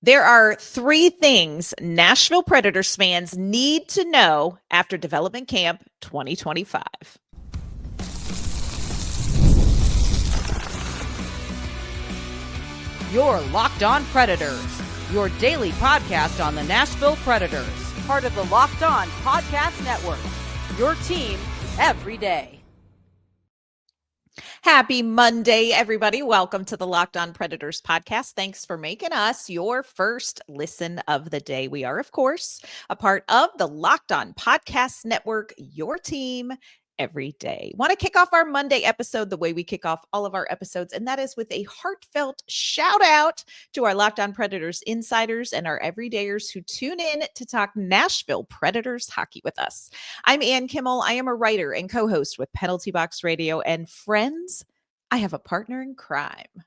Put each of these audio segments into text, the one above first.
There are 3 things Nashville Predators fans need to know after Development Camp 2025. You're Locked On Predators, your daily podcast on the Nashville Predators, part of the Locked On Podcast Network, your team every day. Happy Monday, everybody. Welcome to the Locked On Predators podcast. Thanks for making us your first listen of the day. We are, of course, a part of the Locked On Podcast Network, your team every day. Want to kick off our Monday episode the way we kick off all of our episodes, and that is with a heartfelt shout out to our Locked On Predators insiders and our everydayers who tune in to talk Nashville Predators hockey with us. I'm Ann Kimmel. I am a writer and co-host with Penalty Box Radio, and friends, I have a partner in crime.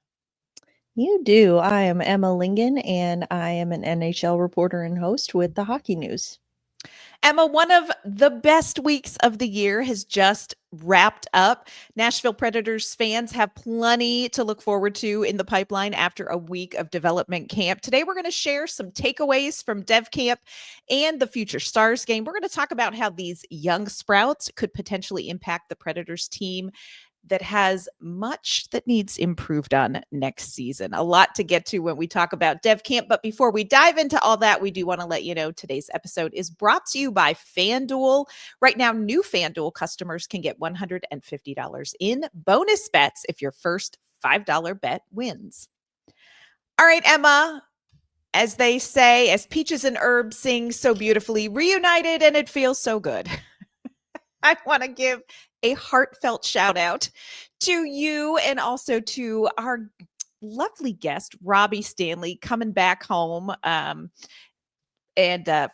You do. I am Emma Lingan, and I am an NHL reporter and host with the Hockey News. Emma, one of the best weeks of the year has just wrapped up. Nashville Predators fans have plenty to look forward to in the pipeline after a week of development camp. Today, we're going to share some takeaways from Dev Camp and the Future Stars game. We're going to talk about how these young sprouts could potentially impact the Predators team that has much that needs improved on next season. A lot to get to when we talk about Dev Camp. But before we dive into all that, we do want to let you know today's episode is brought to you by FanDuel. Right now, new FanDuel customers can get $150 in bonus bets if your first $5 bet wins. All right, Emma, as they say, as Peaches and Herb sing so beautifully, reunited and it feels so good. I want to give a heartfelt shout out to you and also to our lovely guest, Robbie Stanley, coming back home and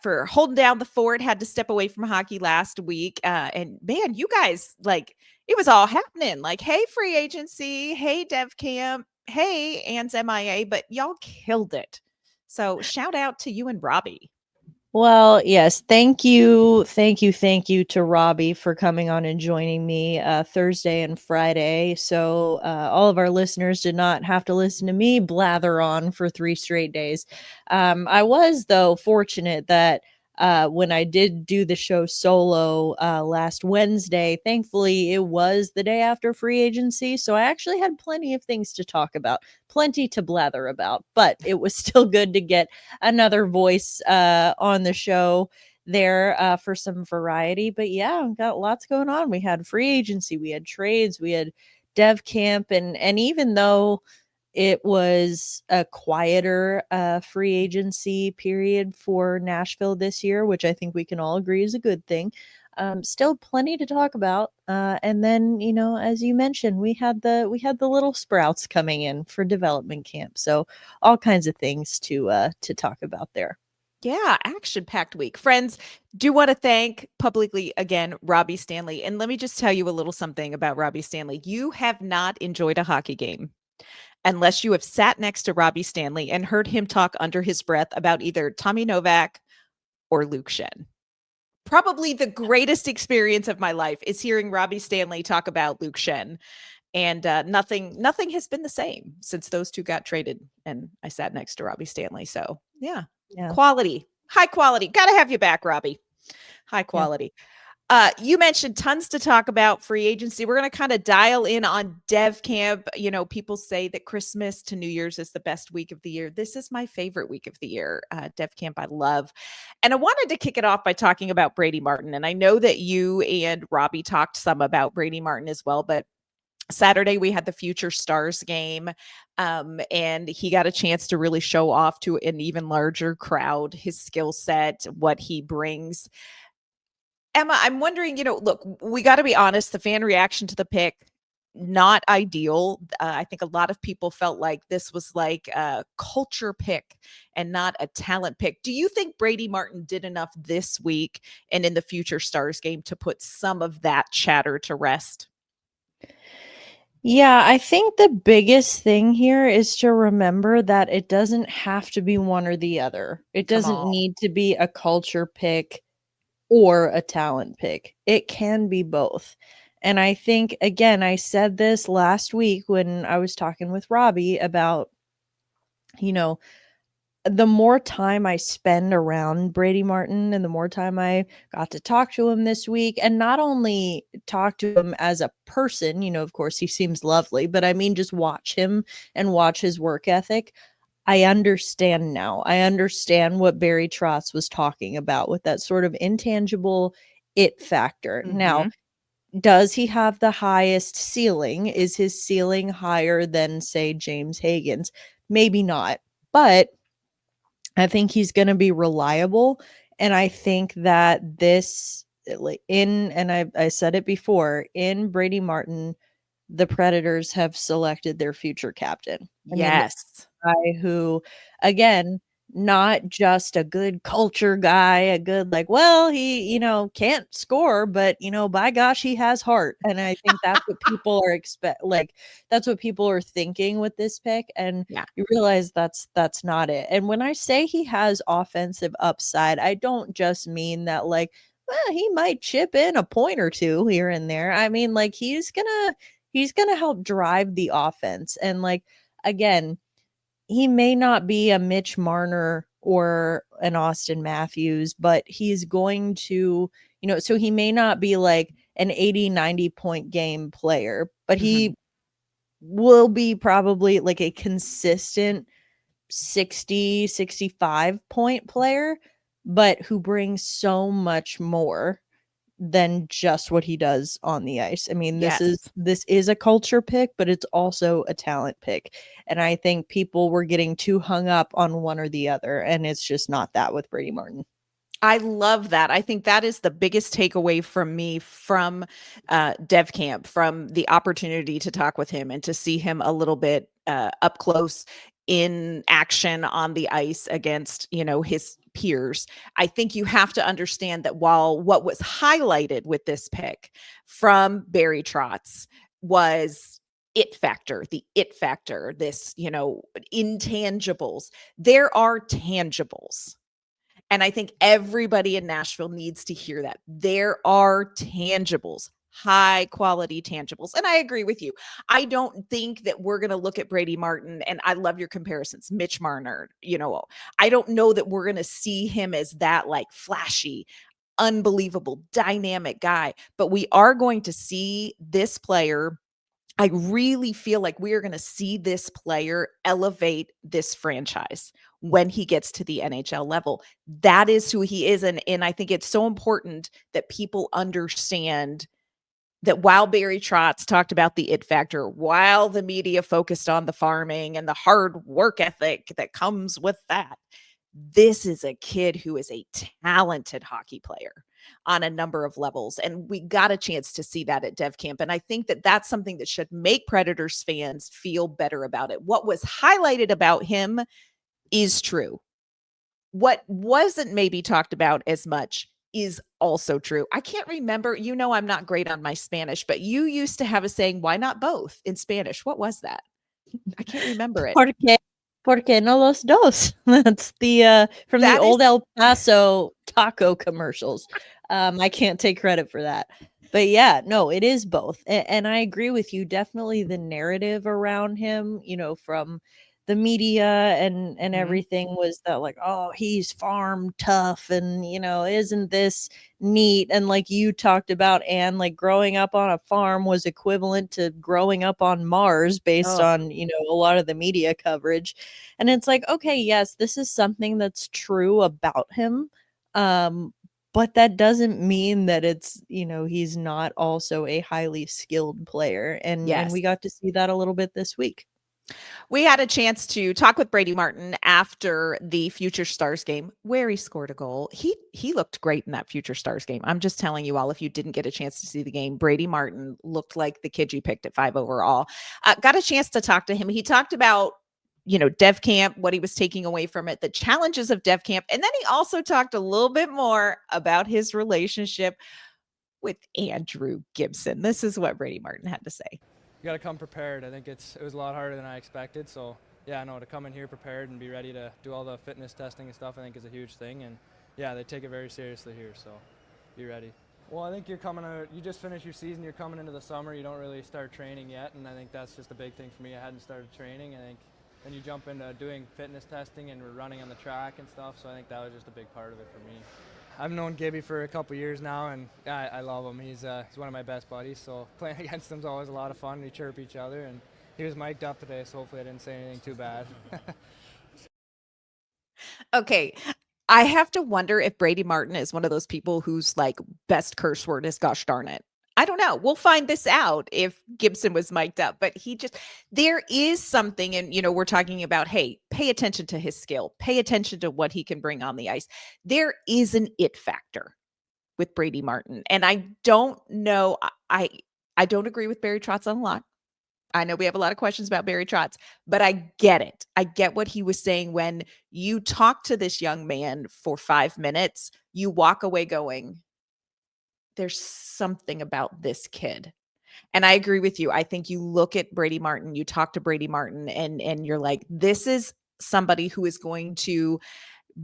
for holding down the fort, had to step away from hockey last week. And man, you guys, like, it was all happening. Like, hey, free agency, hey, Dev Camp, hey, Ann's MIA, but y'all killed it. So shout out to you and Robbie. Well, yes, thank you to Robbie for coming on and joining me Thursday and Friday. So all of our listeners did not have to listen to me blather on for 3 straight days. I was, though, fortunate that when I did do the show solo last Wednesday, thankfully it was the day after free agency. So I actually had plenty of things to talk about, plenty to blather about, but it was still good to get another voice on the show there for some variety. But yeah, got lots going on. We had free agency, we had trades, we had Dev Camp, and even though it was a quieter free agency period for Nashville this year, which I think we can all agree is a good thing. Still plenty to talk about. And then, you know, as you mentioned, we had the little sprouts coming in for development camp. So all kinds of things to talk about there. Yeah, action-packed week. Friends, do want to thank publicly again Robbie Stanley. And let me just tell you a little something about Robbie Stanley. You have not enjoyed a hockey game unless you have sat next to Robbie Stanley and heard him talk under his breath about either Tommy Novak or Luke Schenn. Probably the greatest experience of my life is hearing Robbie Stanley talk about Luke Schenn. And nothing has been the same since those two got traded and I sat next to Robbie Stanley. So yeah. Quality, high quality. Got to have you back, Robbie. High quality. Yeah. You mentioned tons to talk about free agency. We're going to kind of dial in on Dev Camp. You know, people say that Christmas to New Year's is the best week of the year. This is my favorite week of the year. Dev Camp, I love. And I wanted to kick it off by talking about Brady Martin. And I know that you and Robbie talked some about Brady Martin as well, but Saturday, we had the Future Stars game, and he got a chance to really show off to an even larger crowd his skill set, what he brings. Emma, I'm wondering, you know, look, we got to be honest, the fan reaction to the pick, not ideal. I think a lot of people felt like this was like a culture pick and not a talent pick. Do you think Brady Martin did enough this week and in the Future Stars game to put some of that chatter to rest? Yeah, I think the biggest thing here is to remember that it doesn't have to be one or the other. It doesn't need to be a culture pick or a talent pick. It can be both. And I think, again, I said this last week when I was talking with Robbie about, you know, the more time I spend around Brady Martin and the more time I got to talk to him this week, and not only talk to him as a person, of course he seems lovely, but I mean just watch him and watch his work ethic. I understand now. I understand what Barry Trotz was talking about with that sort of intangible it factor. Now, Mhm. does he have the highest ceiling? Is his ceiling higher than, say, James Hagen's? Maybe not. But I think he's going to be reliable. And I think that I said it before, in Brady Martin, the Predators have selected their future captain. I mean, Yes. guy who, again, not just a good culture guy, a good well, he, can't score, but by gosh, he has heart. And I think that's what people are that's what people are thinking with this pick. And Yeah. you realize that's not it. And when I say he has offensive upside, I don't just mean that well, he might chip in a point or two here and there. I mean, he's gonna help drive the offense. And again, he may not be a Mitch Marner or an Austin Matthews, but he's going to, so he may not be like an 80, 90 point game player, but Mhm. he will be probably like a consistent 60, 65 point player, but who brings so much more than just what he does on the ice. I mean, this is Yes. this is a culture pick, but it's also a talent pick. And I think people were getting too hung up on one or the other, and it's just not that with Brady Martin. I love that. I think that is the biggest takeaway from me from Dev Camp, from the opportunity to talk with him and to see him a little bit up close in action on the ice against, his peers. I think you have to understand that while what was highlighted with this pick from Barry Trotz was the it factor, this, intangibles, there are tangibles, and I think everybody in Nashville needs to hear that. There are tangibles, high quality tangibles. And I agree with you. I don't think that we're going to look at Brady Martin, and I love your comparisons, Mitch Marner, I don't know that we're going to see him as that flashy, unbelievable, dynamic guy, but we are going to see this player. I really feel like we are going to see this player elevate this franchise when he gets to the NHL level. That is who he is. And I think it's so important that people understand that while Barry Trotz talked about the it factor, while the media focused on the farming and the hard work ethic that comes with that, this is a kid who is a talented hockey player on a number of levels. And we got a chance to see that at Dev Camp. And I think that that's something that should make Predators fans feel better about it. What was highlighted about him is true. What wasn't maybe talked about as much is also true. I can't remember, I'm not great on my Spanish, but you used to have a saying, why not both in Spanish? What was that? I can't remember it. Porque no los dos? That's the from the That is old El Paso taco commercials. I can't take credit for that. But yeah, no, it is both. And I agree with you. Definitely the narrative around him, from the media and Mhm. everything was that oh, he's farm tough and isn't this neat? And like you talked about, and growing up on a farm was equivalent to growing up on Mars based Oh, on a lot of the media coverage. And it's okay, yes, this is something that's true about him, but that doesn't mean that it's he's not also a highly skilled player. And yes. we got to see that a little bit this week. We had a chance to talk with Brady Martin after the Future Stars game where he scored a goal. He looked great in that Future Stars game. I'm just telling you all, if you didn't get a chance to see the game, Brady Martin looked like the kid you picked at 5 overall. Got a chance to talk to him. He talked about Dev Camp, what he was taking away from it, the challenges of Dev Camp. And then he also talked a little bit more about his relationship with Andrew Gibson. This is what Brady Martin had to say. You got to come prepared. I think it was a lot harder than I expected. So yeah, no, to come in here prepared and be ready to do all the fitness testing and stuff, I think is a huge thing. And yeah, they take it very seriously here. So be ready. Well, I think you're coming out. You just finished your season. You're coming into the summer. You don't really start training yet, and I think that's just a big thing for me. I hadn't started training. I think then you jump into doing fitness testing and we're running on the track and stuff. So I think that was just a big part of it for me. I've known Gibby for a couple years now, and I love him. He's one of my best buddies, so playing against him is always a lot of fun. We chirp each other, and he was mic'd up today, so hopefully I didn't say anything too bad. Okay. I have to wonder if Brady Martin is one of those people whose like best curse word is gosh darn it. I don't know. We'll find this out if Gibson was mic'd up, but there is something, and we're talking about, hey, pay attention to his skill, pay attention to what he can bring on the ice. There is an it factor with Brady Martin. And I don't know. I don't agree with Barry Trotz on a lot. I know we have a lot of questions about Barry Trotz, but I get it. I get what he was saying. When you talk to this young man for 5 minutes, you walk away going, there's something about this kid. And I agree with you. I think you look at Brady Martin, you talk to Brady Martin, and you're like, this is somebody who is going to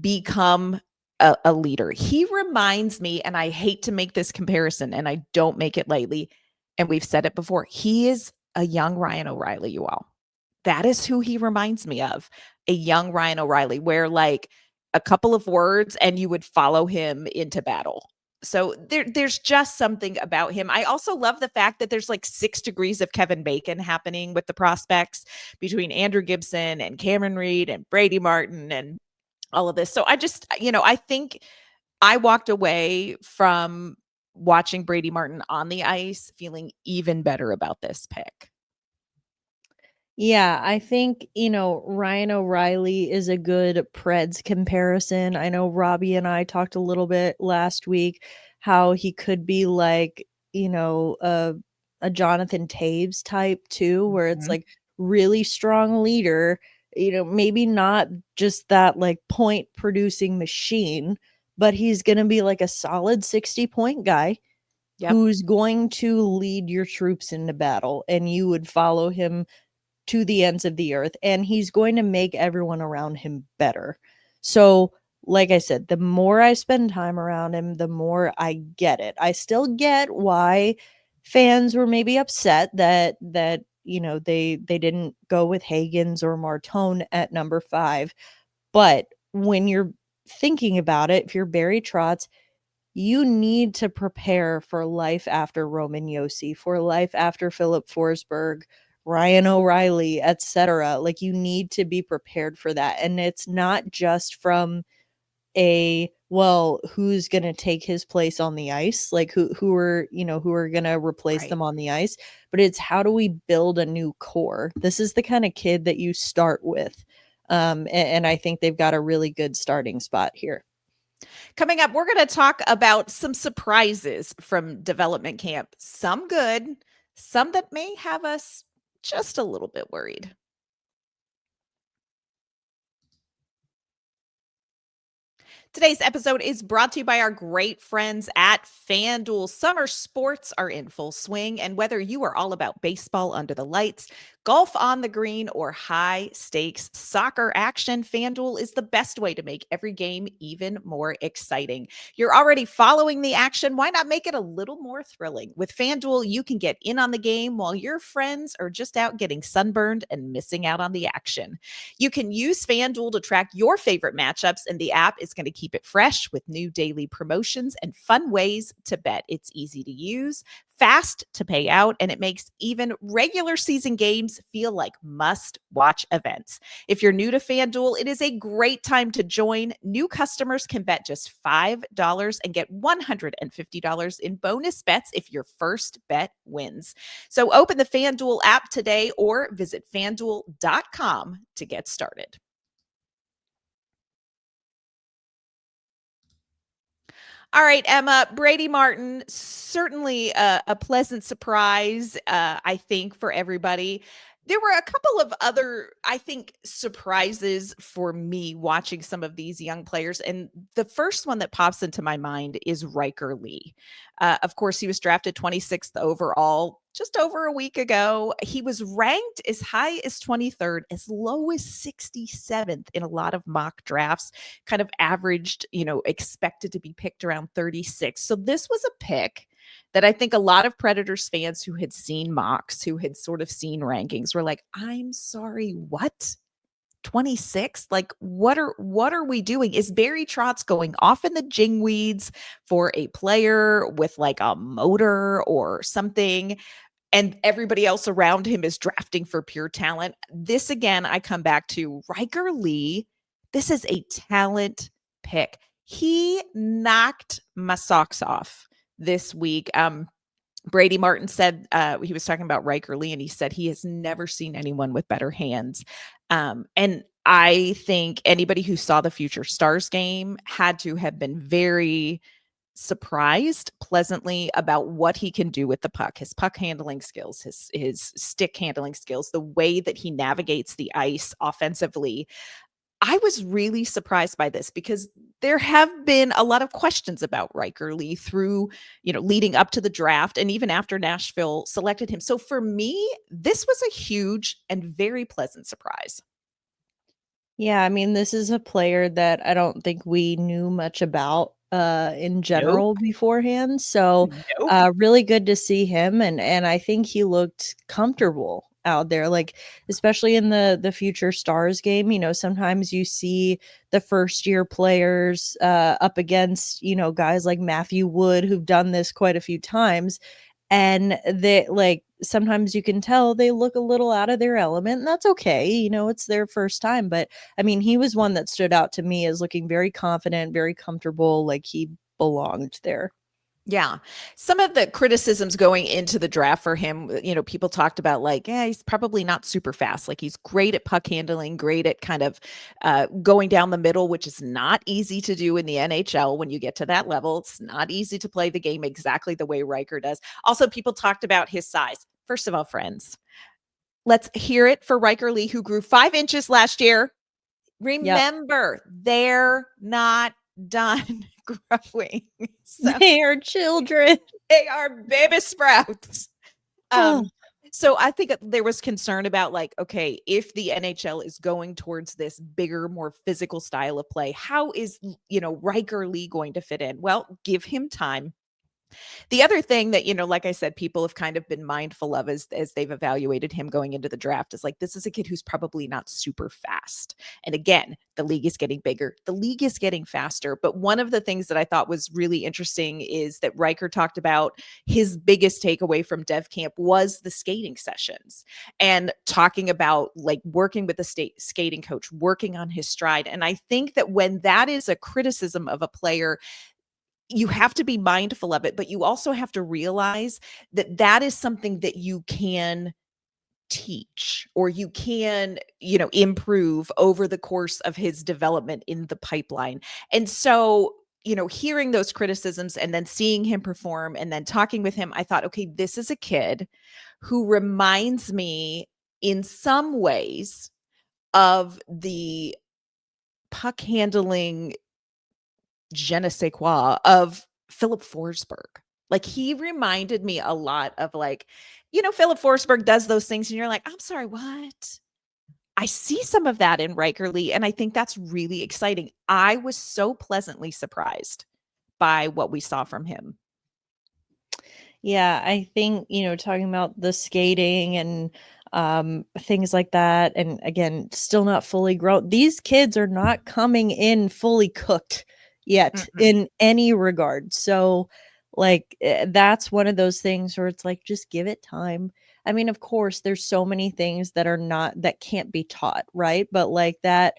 become a leader. He reminds me, and I hate to make this comparison, and I don't make it lightly, and we've said it before, he is a young Ryan O'Reilly, you all. That is who he reminds me of, a young Ryan O'Reilly, where like a couple of words and you would follow him into battle. So there's just something about him. I also love the fact that there's like 6 degrees of Kevin Bacon happening with the prospects between Andrew Gibson and Cameron Reed and Brady Martin and all of this. So I think I walked away from watching Brady Martin on the ice feeling even better about this pick. Yeah, I think, Ryan O'Reilly is a good Preds comparison. I know Robbie and I talked a little bit last week how he could be like, a Jonathan Taves type too, where it's like really strong leader, maybe not just that like point producing machine, but he's going to be like a solid 60-point guy. Yep. Who's going to lead your troops into battle, and you would follow him to the ends of the earth, and he's going to make everyone around him better. So, like I said, the more I spend time around him, the more I get it. I still get why fans were maybe upset that they didn't go with Hagens or Martone at number 5. But when you're thinking about it, if you're Barry Trotz, you need to prepare for life after Roman Josi, for life after Philip Forsberg, Ryan O'Reilly, etc. Like, you need to be prepared for that. And it's not just from who's going to take his place on the ice, like who are going to replace them on the ice, but it's how do we build a new core? This is the kind of kid that you start with. And I think they've got a really good starting spot here. Coming up, we're going to talk about some surprises from development camp. Some good, some that may have us just a little bit worried. Today's episode is brought to you by our great friends at FanDuel. Summer sports are in full swing, and whether you are all about baseball under the lights, golf on the green, or high-stakes soccer action, FanDuel is the best way to make every game even more exciting. You're already following the action. Why not make it a little more thrilling? With FanDuel, you can get in on the game while your friends are just out getting sunburned and missing out on the action. You can use FanDuel to track your favorite matchups, and the app is going to keep it fresh with new daily promotions and fun ways to bet. It's easy to use, fast to pay out, and it makes even regular season games feel like must-watch events. If you're new to FanDuel, it is a great time to join. New customers can bet just $5 and get $150 in bonus bets if your first bet wins. So open the FanDuel app today or visit FanDuel.com to get started. All right, Emma, Brady Martin, certainly a pleasant surprise, I think, for everybody. There were a couple of other, I think, surprises for me watching some of these young players. And the first one that pops into my mind is Ryker Lee. Of course, he was drafted 26th overall just over a week ago. He was ranked as high as 23rd, as low as 67th in a lot of mock drafts, kind of averaged, expected to be picked around 36. So this was a pick that I think a lot of Predators fans who had seen mocks, who had sort of seen rankings, were like, I'm sorry, what? 26? Like, what are we doing? Is Barry Trotz going off in the jingweeds for a player with like a motor or something? And everybody else around him is drafting for pure talent. This again, I come back to Ryker Lee. This is a talent pick. He knocked my socks off this week. Brady Martin said he was talking about Ryker Lee, and he said he has never seen anyone with better hands. And I think anybody who saw the Future Stars game had to have been very surprised pleasantly about what he can do with the puck, his puck handling skills, his stick handling skills, the way that he navigates the ice offensively. I was really surprised by this because there have been a lot of questions about Ryker Lee through, leading up to the draft and even after Nashville selected him. So for me, this was a huge and very pleasant surprise. Yeah, I mean, this is a player that I don't think we knew much about in general beforehand. So really good to see him. And I think he looked comfortable out there, like especially in the Future Stars game. Sometimes you see the first year players up against, guys like Matthew Wood who've done this quite a few times. And they like sometimes you can tell they look a little out of their element, and that's okay. It's their first time. But I mean, he was one that stood out to me as looking very confident, very comfortable, like he belonged there. Yeah. Some of the criticisms going into the draft for him, people talked about like, he's probably not super fast. Like he's great at puck handling, great at kind of going down the middle, which is not easy to do in the NHL when you get to that level. It's not easy to play the game exactly the way Ryker does. Also, people talked about his size. First of all, friends, let's hear it for Ryker Lee, who grew 5 inches last year. Remember, they're not done growing. So, they are children. They are baby sprouts. So I think there was concern about like, okay, if the NHL is going towards this bigger, more physical style of play, how is, Ryker Lee going to fit in? Well, give him time. The other thing that, like I said, people have kind of been mindful of as they've evaluated him going into the draft is like, this is a kid who's probably not super fast. And again, the league is getting bigger. The league is getting faster. But one of the things that I thought was really interesting is that Ryker talked about his biggest takeaway from Dev Camp was the skating sessions and talking about like working with the skating coach, working on his stride. And I think that when that is a criticism of a player, you have to be mindful of it, but you also have to realize that that is something that you can teach or you can, improve over the course of his development in the pipeline. And so, hearing those criticisms and then seeing him perform and then talking with him, I thought, okay, this is a kid who reminds me in some ways of the puck handling je ne sais quoi of Philip Forsberg. Like he reminded me a lot of like, Philip Forsberg does those things and you're like, I'm sorry, what? I see some of that in Ryker Lee, and I think that's really exciting. I was so pleasantly surprised by what we saw from him. Yeah, I think, talking about the skating and things like that, and again, still not fully grown. These kids are not coming in fully cooked yet in any regard. So like that's one of those things where it's like, just give it time. I mean, of course, there's so many things that can't be taught, right? But like that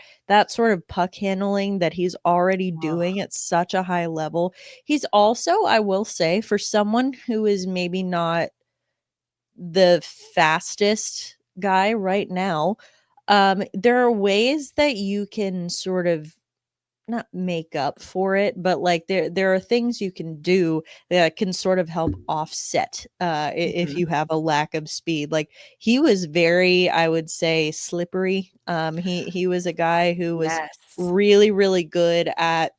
sort of puck handling that he's already doing at such a high level. He's also, I will say, for someone who is maybe not the fastest guy right now, there are ways that you can sort of not make up for it, but like there are things you can do that can sort of help offset if you have a lack of speed. Like he was very, I would say, slippery. He was a guy who was really, really good at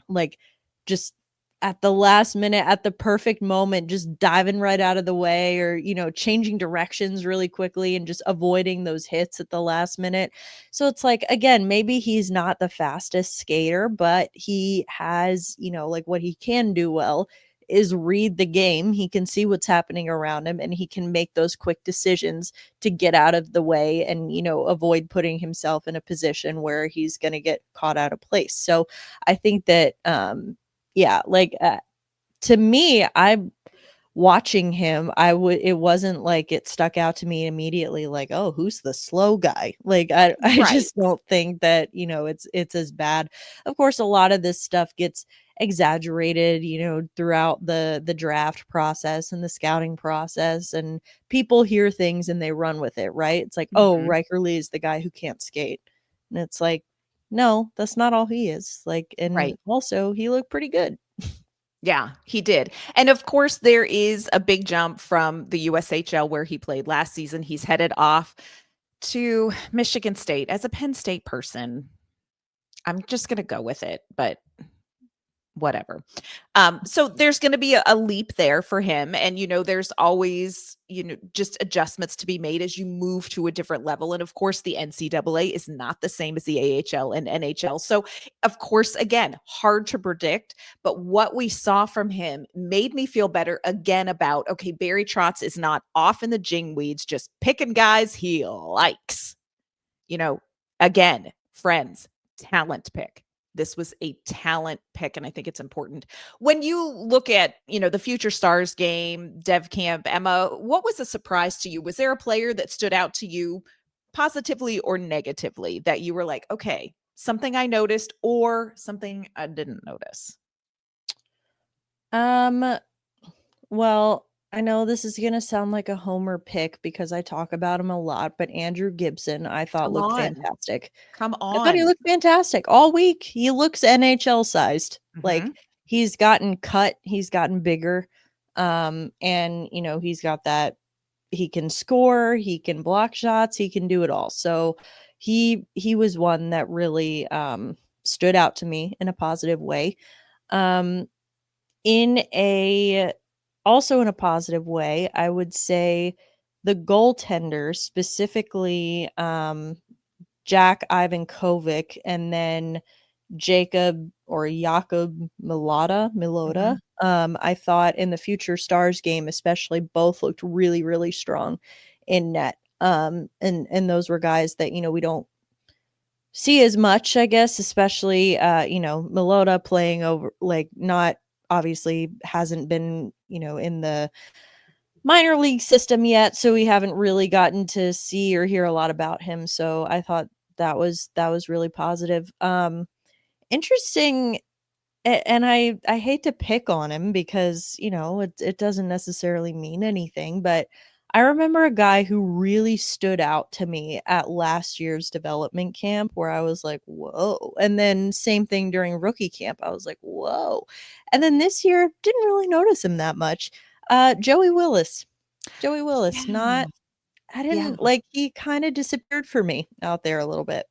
like just at the last minute, at the perfect moment, just diving right out of the way or, changing directions really quickly and just avoiding those hits at the last minute. So it's like, again, maybe he's not the fastest skater, but he has, like what he can do well is read the game. He can see what's happening around him, and he can make those quick decisions to get out of the way and, avoid putting himself in a position where he's going to get caught out of place. So I think that, to me, I'm watching him. It wasn't like it stuck out to me immediately, like, oh, who's the slow guy? Like, I Right. just don't think that, it's as bad. Of course, a lot of this stuff gets exaggerated, throughout the draft process and the scouting process, and people hear things and they run with it, right? It's like, oh, Mhm. Ryker Lee is the guy who can't skate. And it's like, no, that's not all he is. Like, and Right. also he looked pretty good. Yeah, he did. And of course, there is a big jump from the USHL where he played last season. He's headed off to Michigan State. As a Penn State person, I'm just going to go with it, but whatever. So there's going to be a leap there for him. And, there's always, just adjustments to be made as you move to a different level. And of course, the NCAA is not the same as the AHL and NHL. So, of course, again, hard to predict. But what we saw from him made me feel better again about, okay, Barry Trotz is not off in the jingweeds, just picking guys he likes. Again, friends, talent pick. This was a talent pick, and I think it's important. When you look at, the Future Stars game, Dev Camp, Emma, what was a surprise to you? Was there a player that stood out to you positively or negatively that you were like, okay, something I noticed or something I didn't notice? Well, I know this is gonna sound like a homer pick because I talk about him a lot, but Andrew Gibson, I thought Come looked on. fantastic. Come I thought he on. looked fantastic all week. He looks NHL sized. Like, Mhm. he's gotten cut, he's gotten bigger. And he's got that, he can score, he can block shots, he can do it all. So he was one that really stood out to me in a positive way. Um in a Also in a positive way, I would say the goaltenders, specifically Jack Ivankovic and then Jakob Milota. Mhm. I thought in the Future Stars game, especially, both looked really, really strong in net. And those were guys that, we don't see as much, I guess, especially Milota playing over, like, not obviously hasn't been, in the minor league system yet, so we haven't really gotten to see or hear a lot about him. So I thought that was really positive. Interesting. And I hate to pick on him because, it doesn't necessarily mean anything, but I remember a guy who really stood out to me at last year's development camp where I was like, "Whoa." And then same thing during rookie camp. I was like, "Whoa." And then this year didn't really notice him that much. Joey Willis. Joey Willis, Yeah. not I Yeah. didn't like, he kinda disappeared for me out there a little bit.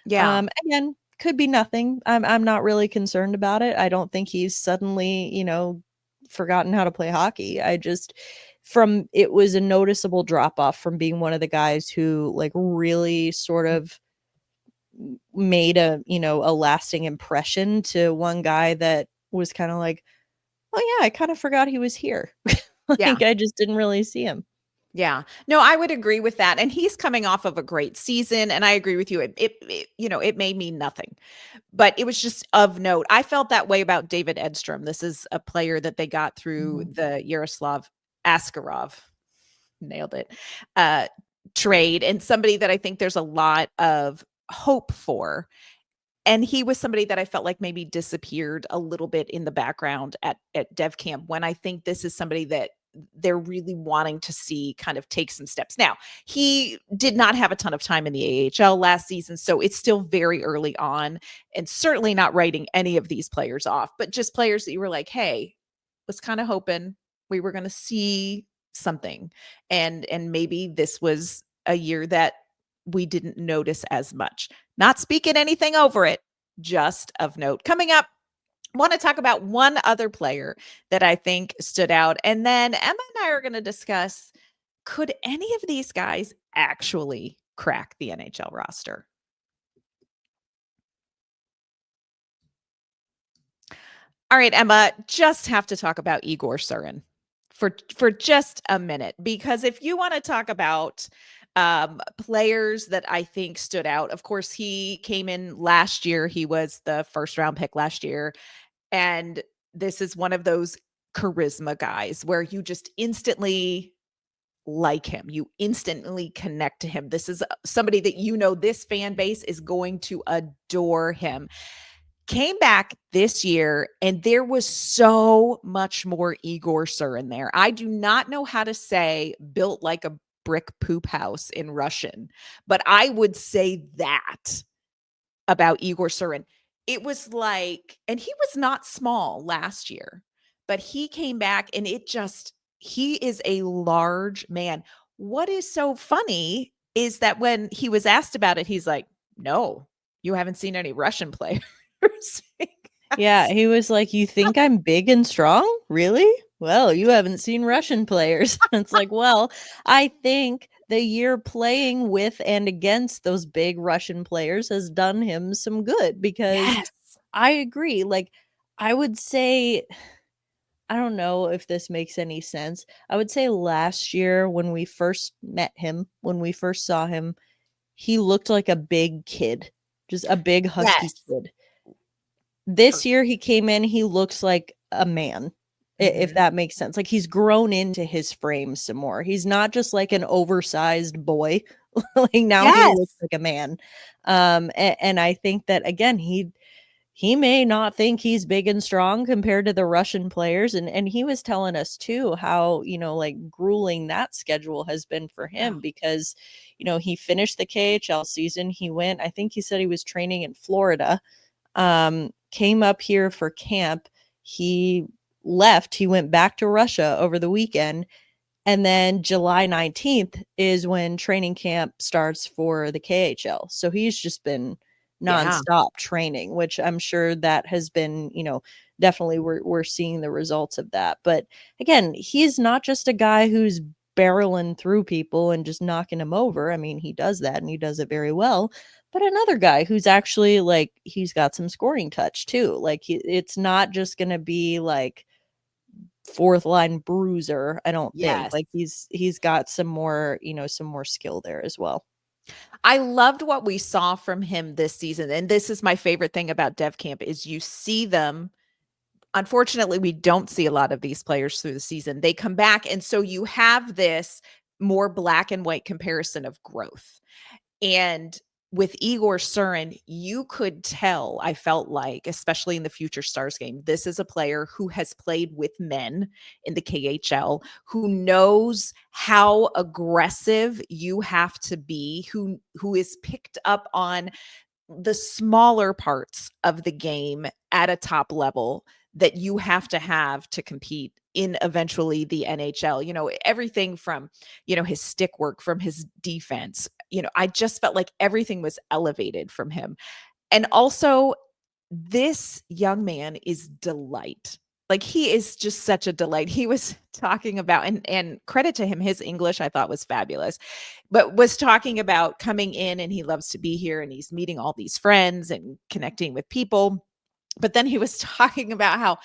Yeah. Again, could be nothing. I'm not really concerned about it. I don't think he's suddenly, forgotten how to play hockey. I just from it was a noticeable drop off from being one of the guys who, like, really sort of made a lasting impression to one guy that was kinda like, "Oh, yeah, I kinda forgot he was here." Yeah. Like, I just didn't really see him. Yeah. No, I would agree with that. And he's coming off of a great season. And I agree with you. It may mean nothing, but it was just of note. I felt that way about David Edstrom. This is a player that they got through Mhm. the Yaroslav Askarov. Nailed it. Uh, Trade, and somebody that I think there's a lot of hope for. And he was somebody that I felt like maybe disappeared a little bit in the background at Dev Camp, when I think this is somebody that they're really wanting to see kind of take some steps. Now, he did not have a ton of time in the AHL last season, so it's still very early on, and certainly not writing any of these players off, but just players that you were like, "Hey, was kind of hoping we were going to see something." And maybe this was a year that we didn't notice as much. Not speaking anything over it, just of note. Coming up, I want to talk about one other player that I think stood out. And then Emma and I are going to discuss, could any of these guys actually crack the NHL roster? All right, Emma, just have to talk about Igor Surin for just a minute, because if you want to talk about players that I think stood out, of course, he came in last year. He was the first round pick last year. And this is one of those charisma guys where you just instantly like him. You instantly connect to him. This is somebody that this fan base is going to adore him. Came back this year, and there was so much more Egor Surin there. I do not know how to say built like a brick poop house in Russian, but I would say that about Igor Sirin. It was like, and he was not small last year, but he came back and he is a large man. What is so funny is that when he was asked about it, he's like, no, you haven't seen any Russian players. Yeah, he was like, you think I'm big and strong? Really? Well, you haven't seen Russian players. It's like, well, I think the year playing with and against those big Russian players has done him some good, because Yes. I agree. Like, I would say, I don't know if this makes any sense. I would say last year when we first met him, when we first saw him, he looked like a big kid, just a big husky Yes. kid. This year he came in, he looks like a man, if that makes sense. Like, he's grown into his frame some more. He's not just like an oversized boy. Like, now he looks like a man. And I think that, again, he may not think he's big and strong compared to the Russian players. And he was telling us too how, like, grueling that schedule has been for him, because, he finished the KHL season. He went, I think he said he was training in Florida, came up here for camp. He left. He went back to Russia over the weekend. And then July 19th is when training camp starts for the KHL. So he's just been nonstop training, which I'm sure that has been, definitely we're seeing the results of that. But again, he's not just a guy who's barreling through people and just knocking them over. I mean, he does that and he does it very well. But another guy who's actually, like, he's got some scoring touch too. Like, it's not just going to be like fourth line bruiser, I don't think. Like, he's got some more, some more skill there as well. I loved what we saw from him this season. And this is my favorite thing about Dev Camp is you see them. Unfortunately, we don't see a lot of these players through the season. They come back. And so you have this more black and white comparison of growth. And with Igor Surin, you could tell, I felt like, especially in the Future Stars game, this is a player who has played with men in the KHL, who knows how aggressive you have to be, who is picked up on the smaller parts of the game at a top level that you have to compete in eventually the NHL. Everything from, his stick work, from his defense. I just felt like everything was elevated from him. And also, this young man is delight. Like, he is just such a delight. He was talking about, and credit to him, his English I thought was fabulous, but was talking about coming in and he loves to be here and he's meeting all these friends and connecting with people. But then he was talking about how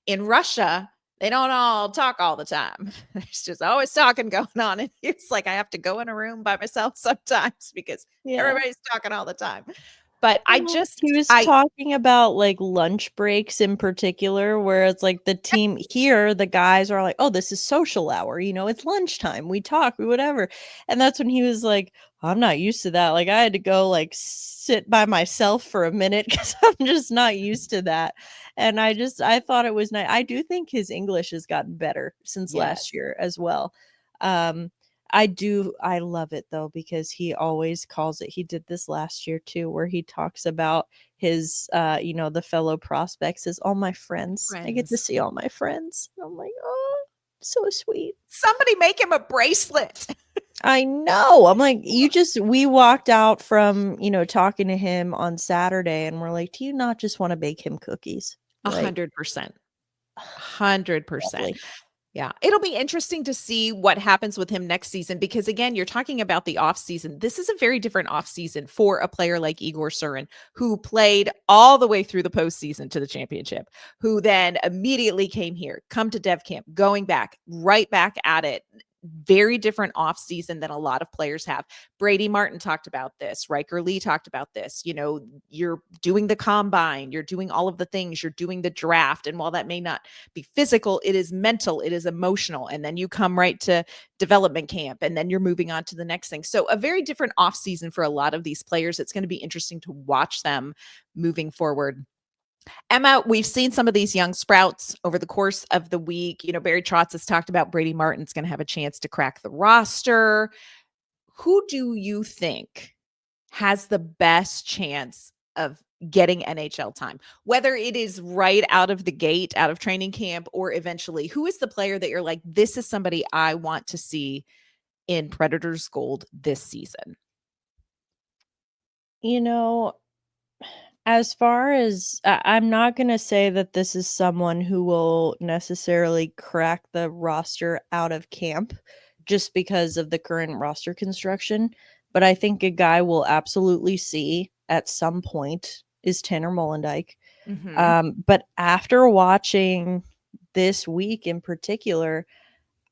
in Russia, they don't all talk all the time. There's just always talking going on. And it's like, I have to go in a room by myself sometimes because everybody's talking all the time. But he was talking about, like, lunch breaks in particular, where it's like the team here, the guys are like, oh, this is social hour, it's lunchtime, we talk, whatever. And that's when he was like, I'm not used to that. Like, I had to go, like, sit by myself for a minute because I'm just not used to that. And I thought it was nice. I do think his English has gotten better since last year as well. I love it though, because he always calls it, he did this last year too, where he talks about his, the fellow prospects as all my friends. I get to see all my friends. I'm like, oh, so sweet. Somebody make him a bracelet. I know. I'm like, we walked out from, talking to him on Saturday and we're like, do you not just want to bake him cookies? 100%. 100%. Yeah, it'll be interesting to see what happens with him next season because again, you're talking about the off season. This is a very different off season for a player like Egor Surin, who played all the way through the postseason to the championship, who then immediately came here, come to dev camp, going back, right back at it. Very different off season than a lot of players have. Brady Martin talked about this. Ryker Lee talked about this. You know, you're doing the combine, you're doing all of the things, you're doing the draft. And while that may not be physical, it is mental, it is emotional. And then you come right to development camp and then you're moving on to the next thing. So a very different off season for a lot of these players. It's going to be interesting to watch them moving forward. Emma, we've seen some of these young sprouts over the course of the week. You know, Barry Trotz has talked about Brady Martin's going to have a chance to crack the roster. Who do you think has the best chance of getting NHL time, whether it is right out of the gate, out of training camp, or eventually? Who is the player that you're like, this is somebody I want to see in Predators Gold this season? You know, as far as I'm not going to say that this is someone who will necessarily crack the roster out of camp just because of the current roster construction, but I think a guy we'll absolutely see at some point is Tanner Mulendyk. But after watching this week in particular,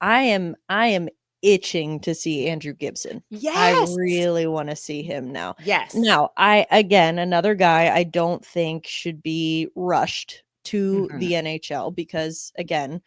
I am itching to see Andrew Gibson. I Yes. really want to see him now. Yes. Now, another guy I don't think should be rushed to the NHL because again,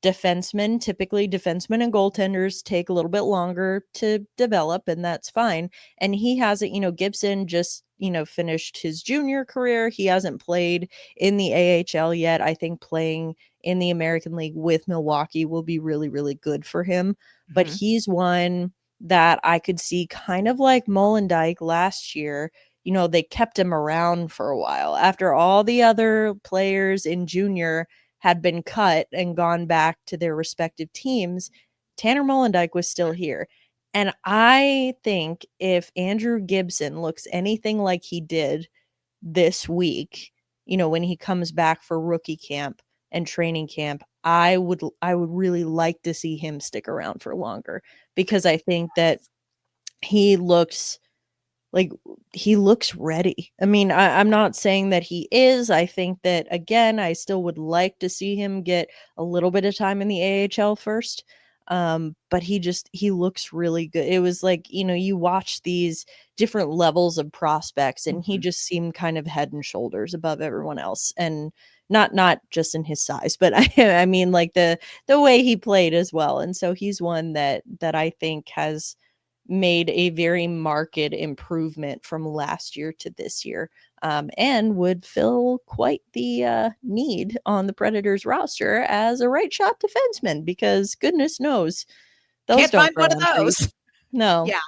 typically defensemen and goaltenders take a little bit longer to develop, and that's fine. And he hasn't, Gibson just, finished his junior career. He hasn't played in the AHL yet. I think playing in the American League with Milwaukee will be really, really good for him. But he's one that I could see kind of like Mulendyk last year. They kept him around for a while after all the other players in junior had been cut and gone back to their respective teams. Tanner Mulendyk was still here. And I think if Andrew Gibson looks anything like he did this week, when he comes back for rookie camp and training camp, I would really like to see him stick around for longer because I think that he looks ready. I mean, I'm not saying that he is. I think that, again, I still would like to see him get a little bit of time in the AHL first. But he looks really good. It was like, you watch these different levels of prospects and he just seemed kind of head and shoulders above everyone else. And not just in his size, but I mean, like the way he played as well. And so he's one that I think has made a very marked improvement from last year to this year, and would fill quite the need on the Predators roster as a right shot defenseman because goodness knows those Can't don't find grow one of on trees. those. No. Yeah.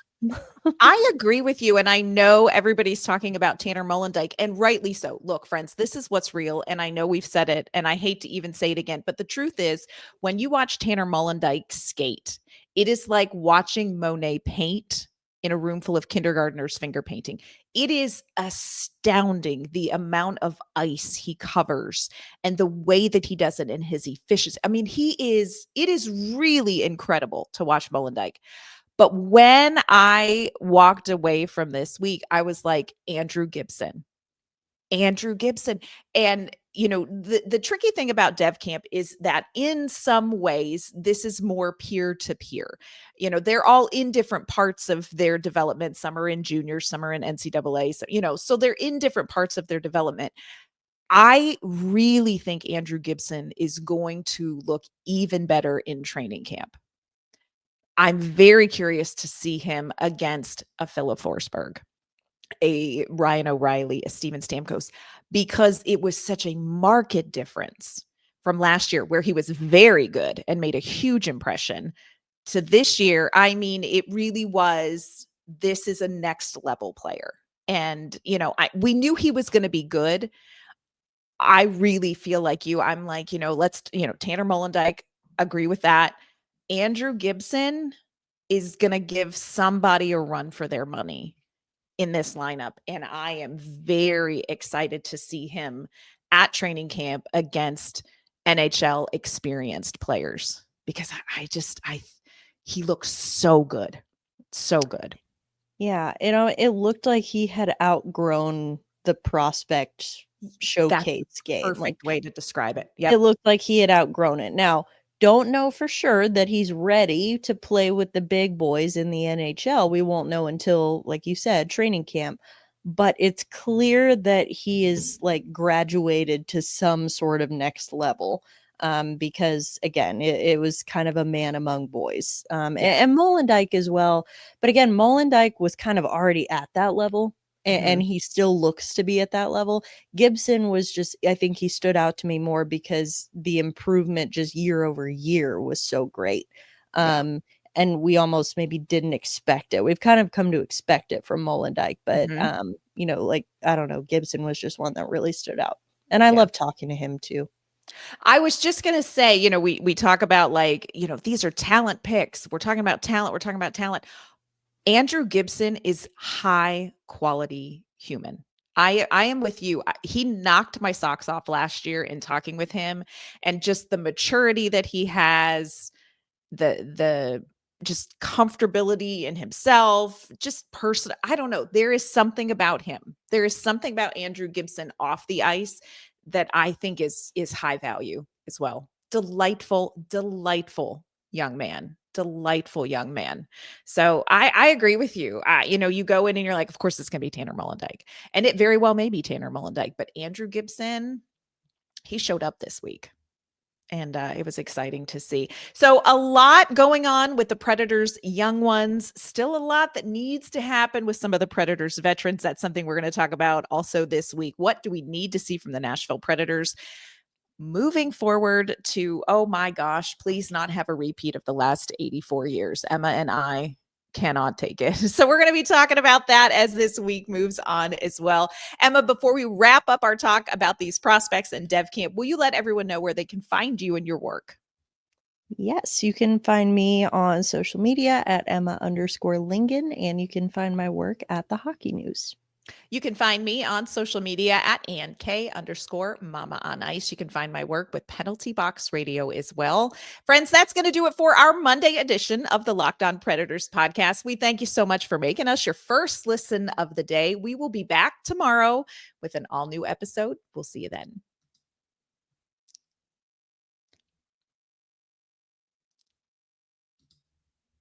I agree with you. And I know everybody's talking about Tanner Mulendyk, and rightly so. Look, friends, this is what's real. And I know we've said it, and I hate to even say it again. But the truth is, when you watch Tanner Mulendyk skate, it is like watching Monet paint in a room full of kindergartners finger painting. It is astounding the amount of ice he covers and the way that he does it and his efficiency. I mean, it is really incredible to watch Mulendyk. But when I walked away from this week, I was like, Andrew Gibson. And, the tricky thing about dev camp is that in some ways, this is more peer to peer. They're all in different parts of their development. Some are in junior, some are in NCAA. So they're in different parts of their development. I really think Andrew Gibson is going to look even better in training camp. I'm very curious to see him against a Philip Forsberg, a Ryan O'Reilly, a Steven Stamkos, because it was such a marked difference from last year where he was very good and made a huge impression to this year. I mean, it really was, this is a next level player. And, we knew he was going to be good. I really feel like you. I'm like, Tanner Mulendyk, agree with that. Andrew Gibson is going to give somebody a run for their money in this lineup. And I am very excited to see him at training camp against NHL experienced players. because he looks so good. So good. Yeah, it looked like he had outgrown the prospect That's showcase game. Like, perfect way to describe it. it Yep. looked like he had outgrown it. Now, don't know for sure that he's ready to play with the big boys in the NHL. We won't know until, like you said, training camp. But it's clear that he is like graduated to some sort of next level. Because again, it was kind of a man among boys. Yes. And Mulendyk as well. But again, Mulendyk was kind of already at that level, and Mhm. he still looks to be at that level. Gibson was just, I think he stood out to me more because the improvement just year over year was so great. Yeah. And we almost maybe didn't expect it. We've kind of come to expect it from Mulendyk, but Mhm. like, I don't know, Gibson was just one that really stood out. And I Yeah. love talking to him too. I was just going to say, we talk about like, these are talent picks. We're talking about talent. We're talking about talent. Andrew Gibson is high quality human. I am with you. He knocked my socks off last year in talking with him, and just the maturity that he has, the just comfortability in himself, just person. I don't know. There is something about him. There is something about Andrew Gibson off the ice that I think is high value as well. Delightful, delightful young man. Delightful young man. So I agree with you. You go in and you're like, of course it's gonna be Tanner Mulendyk. And it very well may be Tanner Mulendyk, but Andrew Gibson, he showed up this week. And it was exciting to see. So a lot going on with the Predators' young ones. Still a lot that needs to happen with some of the Predators' veterans. That's something we're going to talk about also this week. What do we need to see from the Nashville Predators moving forward to, oh my gosh, please not have a repeat of the last 84 years? Emma and I cannot take it. So we're going to be talking about that as this week moves on as well. Emma, before we wrap up our talk about these prospects and dev camp, will you let everyone know where they can find you and your work? Yes, you can find me on social media at Emma_Lingan, and you can find my work at the Hockey News. You can find me on social media at AnnK_Mama on Ice. You can find my work with Penalty Box Radio as well. Friends, that's going to do it for our Monday edition of the Locked On Predators podcast. We thank you so much for making us your first listen of the day. We will be back tomorrow with an all new episode. We'll see you then.